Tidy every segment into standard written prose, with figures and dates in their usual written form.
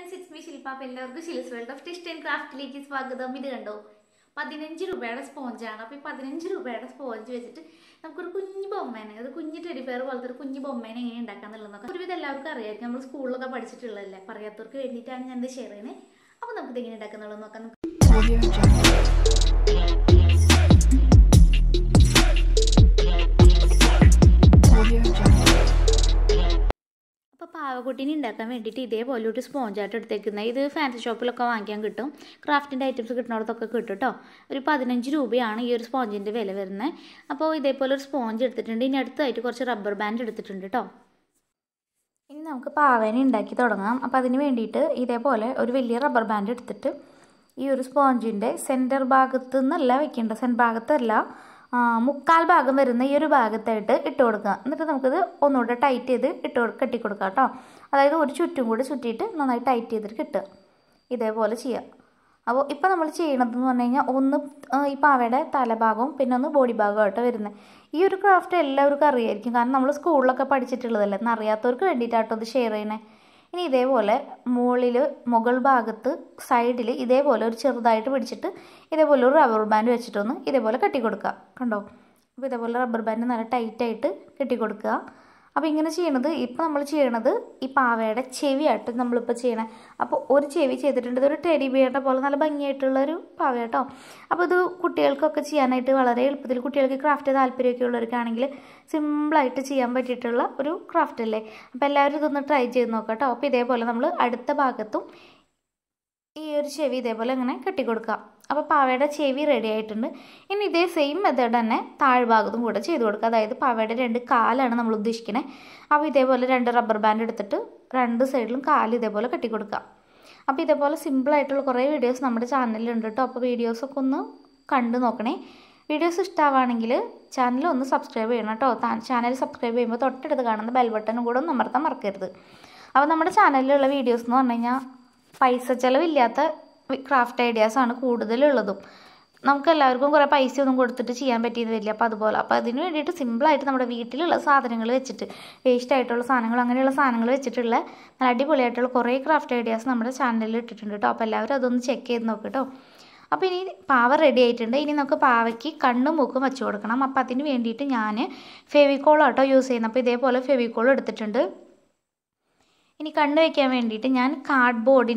friends, it's me Shilpa. എല്ലാവർക്കും ഷിൽസ് world of twist and ക്രാഫ്റ്റിലേക്ക് സ്വാഗതം. ഇത് കണ്ടോ 15 രൂപയുടെ സ്പോഞ്ചാണ്. അപ്പോൾ ഈ 15 രൂപയുടെ സ്പോഞ്ച് വെച്ചിട്ട് നമുക്കൊരു കുഞ്ഞു ബൊമ്മേനെ, അത് കുഞ്ഞു ടെഡിഫെയർ പോലത്തെ ഒരു കുഞ്ഞു ബൊമ്മേനെ എങ്ങനെ ഉണ്ടാക്കാന്നുള്ളതൊക്കെ ഒരുവിധം എല്ലാവർക്കും അറിയാമായിരിക്കും. നമ്മൾ സ്കൂളിലൊക്കെ പഠിച്ചിട്ടുള്ളതല്ലേ. പറയാത്തവർക്ക് വേണ്ടിയിട്ടാണ് ഞാൻ ഇത് ഷെയർ ചെയ്യുന്നത്. അപ്പോൾ നമുക്കിത് എങ്ങനെ ഉണ്ടാക്കുന്നുള്ളത് നോക്കാം. അപ്പോൾ പാവക്കുട്ടീനെ ഉണ്ടാക്കാൻ വേണ്ടിയിട്ട് ഇതേപോലെ ഒരു സ്പോഞ്ചായിട്ട് എടുത്തേക്കുന്നത്. ഇത് ഫാൻസി ഷോപ്പിലൊക്കെ വാങ്ങിക്കാൻ കിട്ടും. ക്രാഫ്റ്റിൻ്റെ ഐറ്റംസ് കിട്ടുന്നിടത്തൊക്കെ കിട്ടും കേട്ടോ. ഒരു 15 രൂപയാണ് ഈ ഒരു സ്പോഞ്ചിൻ്റെ വില വരുന്നത്. അപ്പോൾ ഇതേപോലെ ഒരു സ്പോഞ്ച് എടുത്തിട്ടുണ്ട്. ഇനി അടുത്തായിട്ട് കുറച്ച് റബ്ബർ ബാൻഡ് എടുത്തിട്ടുണ്ട് കേട്ടോ. ഇനി നമുക്ക് പാവേനെ ഉണ്ടാക്കി തുടങ്ങാം. അപ്പോൾ അതിന് വേണ്ടിയിട്ട് ഇതേപോലെ ഒരു വലിയ റബ്ബർ ബാൻഡ് എടുത്തിട്ട് ഈ ഒരു സ്പോഞ്ചിൻ്റെ സെൻറ്റർ ഭാഗത്ത് നിന്നല്ല വെക്കേണ്ടത്, സെൻറ്റർ ഭാഗത്തല്ല, മുക്കാൽ ഭാഗം വരുന്ന ഈ ഒരു ഭാഗത്തായിട്ട് ഇട്ട് കൊടുക്കുക. എന്നിട്ട് നമുക്കിത് ഒന്നുകൂടെ ടൈറ്റ് ചെയ്ത് കെട്ടി കൊടുക്കാം കേട്ടോ. അതായത് ഒരു ചുറ്റും കൂടി ചുറ്റിയിട്ട് നന്നായി ടൈറ്റ് ചെയ്തിട്ട് കിട്ടുക. ഇതേപോലെ ചെയ്യാം. അപ്പോൾ ഇപ്പോൾ നമ്മൾ ചെയ്യണതെന്ന് പറഞ്ഞു കഴിഞ്ഞാൽ ഒന്ന് ഈ പാവയുടെ തലഭാഗവും പിന്നെ ഒന്ന് ബോഡി ഭാഗമായിട്ട് വരുന്നത്. ഈ ഒരു ക്രാഫ്റ്റ് എല്ലാവർക്കും അറിയായിരിക്കും, കാരണം നമ്മൾ സ്കൂളിലൊക്കെ പഠിച്ചിട്ടുള്ളതല്ലേ. എന്നറിയാത്തവർക്ക് വേണ്ടിയിട്ടാട്ടോ ഇത് ഷെയർ ചെയ്യണേ. ഇനി ഇതേപോലെ മുകൾ ഭാഗത്ത് സൈഡിൽ ഇതേപോലെ ഒരു ചെറുതായിട്ട് പിടിച്ചിട്ട് ഇതേപോലെ ഒരു റബ്ബർ ബാൻഡ് വെച്ചിട്ടൊന്ന് ഇതേപോലെ കെട്ടി കൊടുക്കുക. കണ്ടോ? അപ്പോൾ ഇതേപോലെ റബ്ബർ ബാൻഡ് നല്ല ടൈറ്റായിട്ട് കെട്ടി കൊടുക്കുക. അപ്പോൾ ഇങ്ങനെ ചെയ്യണത്, ഇപ്പോൾ നമ്മൾ ചെയ്യണത് ഈ പാവയുടെ ചെവിയായിട്ട് നമ്മളിപ്പോൾ ചെയ്യണേ. അപ്പോൾ ഒരു ചെവി ചെയ്തിട്ടുണ്ട്. ഇതൊരു ടെഡി ബിയറിൻ്റെ പോലെ നല്ല ഭംഗിയായിട്ടുള്ളൊരു പാവ കേട്ടോ. അപ്പോൾ ഇത് കുട്ടികൾക്കൊക്കെ ചെയ്യാനായിട്ട് വളരെ എളുപ്പത്തിൽ, കുട്ടികൾക്ക് ക്രാഫ്റ്റ് താല്പര്യമൊക്കെ ഉള്ളവർക്കാണെങ്കിൽ സിമ്പിളായിട്ട് ചെയ്യാൻ പറ്റിയിട്ടുള്ള ഒരു ക്രാഫ്റ്റ് അല്ലേ. അപ്പോൾ എല്ലാവരും ഇതൊന്ന് ട്രൈ ചെയ്ത് നോക്കാം കേട്ടോ. അപ്പോൾ ഇതേപോലെ നമ്മൾ അടുത്ത ഭാഗത്തും ഈ ഒരു ചെവി ഇതേപോലെ ഇങ്ങനെ കെട്ടിക്കൊടുക്കുക. അപ്പോൾ പാവയുടെ ചെവി റെഡി ആയിട്ടുണ്ട്. ഇനി ഇതേ സെയിം മെത്തേഡ് തന്നെ താഴ്ഭാഗത്തും കൂടെ ചെയ്ത് കൊടുക്കുക. അതായത് പാവയുടെ 2 കാലാണ് നമ്മൾ ഉദ്ദേശിക്കുന്നത്. അപ്പോൾ ഇതേപോലെ 2 റബ്ബർ ബാൻഡ് എടുത്തിട്ട് 2 സൈഡിലും കാല് ഇതേപോലെ കെട്ടിക്കൊടുക്കുക. അപ്പോൾ ഇതേപോലെ സിമ്പിളായിട്ടുള്ള കുറേ വീഡിയോസ് നമ്മുടെ ചാനലിലുണ്ട് കേട്ടോ. അപ്പോൾ വീഡിയോസൊക്കെ ഒന്ന് കണ്ടു നോക്കണേ. വീഡിയോസ് ഇഷ്ടമാണെങ്കിൽ ചാനൽ ഒന്ന് സബ്സ്ക്രൈബ് ചെയ്യണം കേട്ടോ. ചാനൽ സബ്സ്ക്രൈബ് ചെയ്യുമ്പോൾ തൊട്ടടുത്ത് കാണുന്ന ബെൽ ബട്ടണും കൂടെ ഒന്ന് അമർത്താൻ മറക്കരുത്. അപ്പോൾ നമ്മുടെ ചാനലിലുള്ള വീഡിയോസ് എന്ന് പറഞ്ഞു കഴിഞ്ഞാൽ പൈസ ചിലവില്ലാത്ത ക്രാഫ്റ്റ് ഐഡിയാസാണ് കൂടുതലുള്ളതും. നമുക്ക് എല്ലാവർക്കും കുറേ പൈസയൊന്നും കൊടുത്തിട്ട് ചെയ്യാൻ പറ്റിയത് വരില്ല. അപ്പോൾ അതിന് വേണ്ടിയിട്ട് സിമ്പിളായിട്ട് നമ്മുടെ വീട്ടിലുള്ള സാധനങ്ങൾ വെച്ചിട്ട്, വേസ്റ്റ് ആയിട്ടുള്ള സാധനങ്ങൾ, അങ്ങനെയുള്ള സാധനങ്ങൾ വെച്ചിട്ടുള്ള നല്ല അടിപൊളിയായിട്ടുള്ള കുറേ ക്രാഫ്റ്റ് ഐഡിയാസ് നമ്മുടെ ചാനലിൽ ഇട്ടിട്ടുണ്ട് കേട്ടോ. അപ്പോൾ എല്ലാവരും അതൊന്ന് ചെക്ക് ചെയ്ത് നോക്ക് കേട്ടോ. അപ്പോൾ ഇനി പാവ റെഡി ആയിട്ടുണ്ട്. ഇനി നമുക്ക് പാവയ്ക്ക് കണ്ണും മൂക്കും വെച്ച് കൊടുക്കണം. അപ്പോൾ അതിന് വേണ്ടിയിട്ട് ഞാൻ ഫെവിക്കോളാട്ടോ യൂസ് ചെയ്യുന്നത്. അപ്പോൾ ഇതേപോലെ ഫെവിക്കോൾ എടുത്തിട്ടുണ്ട്. ഇനി കണ്ണ് വയ്ക്കാൻ വേണ്ടിയിട്ട് ഞാൻ കാർഡ്ബോർഡ്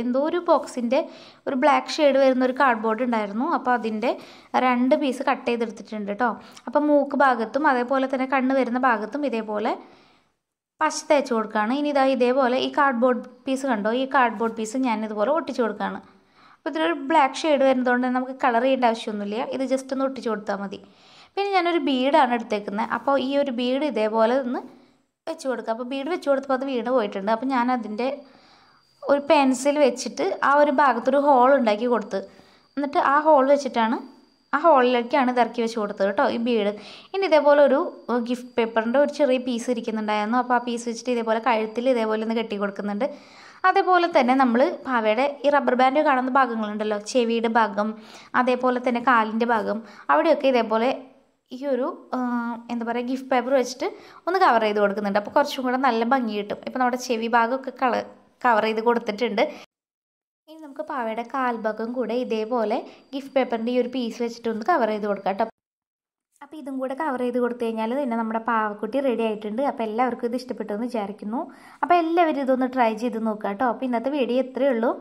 എന്തോ ഒരു ബോക്സിൻ്റെ ഒരു ബ്ലാക്ക് ഷെയ്ഡ് വരുന്ന ഒരു കാർഡ്ബോർഡ് ഉണ്ടായിരുന്നു. അപ്പോൾ അതിൻ്റെ 2 പീസ് കട്ട് ചെയ്തെടുത്തിട്ടുണ്ട് കേട്ടോ. അപ്പോൾ മൂക്ക് ഭാഗത്തും അതേപോലെ തന്നെ കണ്ണ് വരുന്ന ഭാഗത്തും ഇതേപോലെ പശ തേച്ച് കൊടുക്കുകയാണ്. ഇനി ഇതേപോലെ ഈ കാർഡ്ബോർഡ് പീസ് കണ്ടോ, ഈ കാർഡ്ബോർഡ് പീസ് ഞാൻ ഇതുപോലെ ഒട്ടിച്ച് കൊടുക്കുകയാണ്. അപ്പോൾ ഇതിലൊരു ബ്ലാക്ക് ഷെയ്ഡ് വരുന്നതുകൊണ്ട് നമുക്ക് കളർ ചെയ്യേണ്ട ആവശ്യമൊന്നുമില്ല. ഇത് ജസ്റ്റ് ഒന്ന് ഒട്ടിച്ച് കൊടുത്താൽ മതി. പിന്നെ ഞാനൊരു ബീഡാണ് എടുത്തേക്കുന്നത്. അപ്പോൾ ഈ ഒരു ബീഡ് ഇതേപോലെ ഒന്ന് വെച്ച് കൊടുക്കുക. അപ്പോൾ ബീഡ് വെച്ച് കൊടുത്തപ്പോൾ അത് വീണ് പോയിട്ടുണ്ട്. അപ്പോൾ ഞാൻ അതിൻ്റെ ഒരു പെൻസിൽ വെച്ചിട്ട് ആ ഒരു ഭാഗത്തൊരു ഹോൾ ഉണ്ടാക്കി കൊടുത്ത്, എന്നിട്ട് ആ ഹോൾ വെച്ചിട്ടാണ്, ആ ഹോളിലേക്കാണ് ഇത് ഇറക്കി വെച്ച് കൊടുത്തത് കേട്ടോ ഈ ബീഡ്. ഇനി ഇതേപോലെ ഒരു ഗിഫ്റ്റ് പേപ്പറിൻ്റെ ഒരു ചെറിയ പീസ് ഇരിക്കുന്നുണ്ടായിരുന്നു. അപ്പോൾ ആ പീസ് വെച്ചിട്ട് ഇതേപോലെ കഴുത്തിൽ ഇതേപോലെ ഒന്ന് കെട്ടി കൊടുക്കുന്നുണ്ട്. അതേപോലെ തന്നെ നമ്മൾ പാവയുടെ ഈ റബ്ബർ ബാൻഡ് കാണുന്ന ഭാഗങ്ങളുണ്ടല്ലോ, ചെവിയുടെ ഭാഗം, അതേപോലെ തന്നെ കാലിൻ്റെ ഭാഗം, അവിടെയൊക്കെ ഇതേപോലെ ഈ ഒരു എന്താ പറയുക ഗിഫ്റ്റ് പേപ്പർ വെച്ചിട്ട് ഒന്ന് കവർ ചെയ്ത് കൊടുക്കുന്നുണ്ട്. അപ്പോൾ കുറച്ചും കൂടെ നല്ല ഭംഗി കിട്ടും. ഇപ്പോൾ നമ്മുടെ ചെവി ഭാഗമൊക്കെ കവർ ചെയ്ത് കൊടുത്തിട്ടുണ്ട്. ഇനി നമുക്ക് പാവയുടെ കാൽഭാഗം കൂടെ ഇതേപോലെ ഗിഫ്റ്റ് പേപ്പറിൻ്റെ ഈ ഒരു പീസ് വെച്ചിട്ട് ഒന്ന് കവർ ചെയ്ത് കൊടുക്കാം കേട്ടോ. അപ്പോൾ ഇതും കൂടെ കവർ ചെയ്ത് കൊടുത്തു കഴിഞ്ഞാൽ പിന്നെ നമ്മുടെ പാവക്കുട്ടി റെഡി ആയിട്ടുണ്ട്. അപ്പോൾ എല്ലാവർക്കും ഇത് ഇഷ്ടപ്പെട്ടു എന്ന് വിചാരിക്കുന്നു. അപ്പോൾ എല്ലാവരും ഇതൊന്ന് ട്രൈ ചെയ്ത് നോക്കാം കേട്ടോ. അപ്പോൾ ഇന്നത്തെ വീഡിയോ ഇത്രയേ ഉള്ളൂ.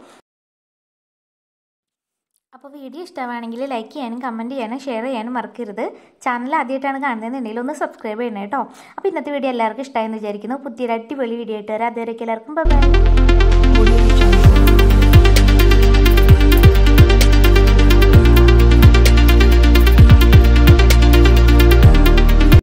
അപ്പോൾ വീഡിയോ ഇഷ്ടമാണെങ്കിൽ ലൈക്ക് ചെയ്യാനും കമൻറ്റ് ചെയ്യാനും ഷെയർ ചെയ്യാനും മറക്കരുത്. ചാനൽ ആദ്യമായിട്ടാണ് കാണുന്നതെന്നുണ്ടെങ്കിൽ ഒന്ന് സബ്സ്ക്രൈബ് ചെയ്യണം കേട്ടോ. അപ്പോൾ ഇന്നത്തെ വീഡിയോ എല്ലാവർക്കും ഇഷ്ടമായെന്ന് വിചാരിക്കുന്നു. പുതിയൊരു അടിപൊളി വീഡിയോ ആയിട്ട് വരാം. അതുവരെയൊക്കെ എല്ലാവർക്കും ബൈ.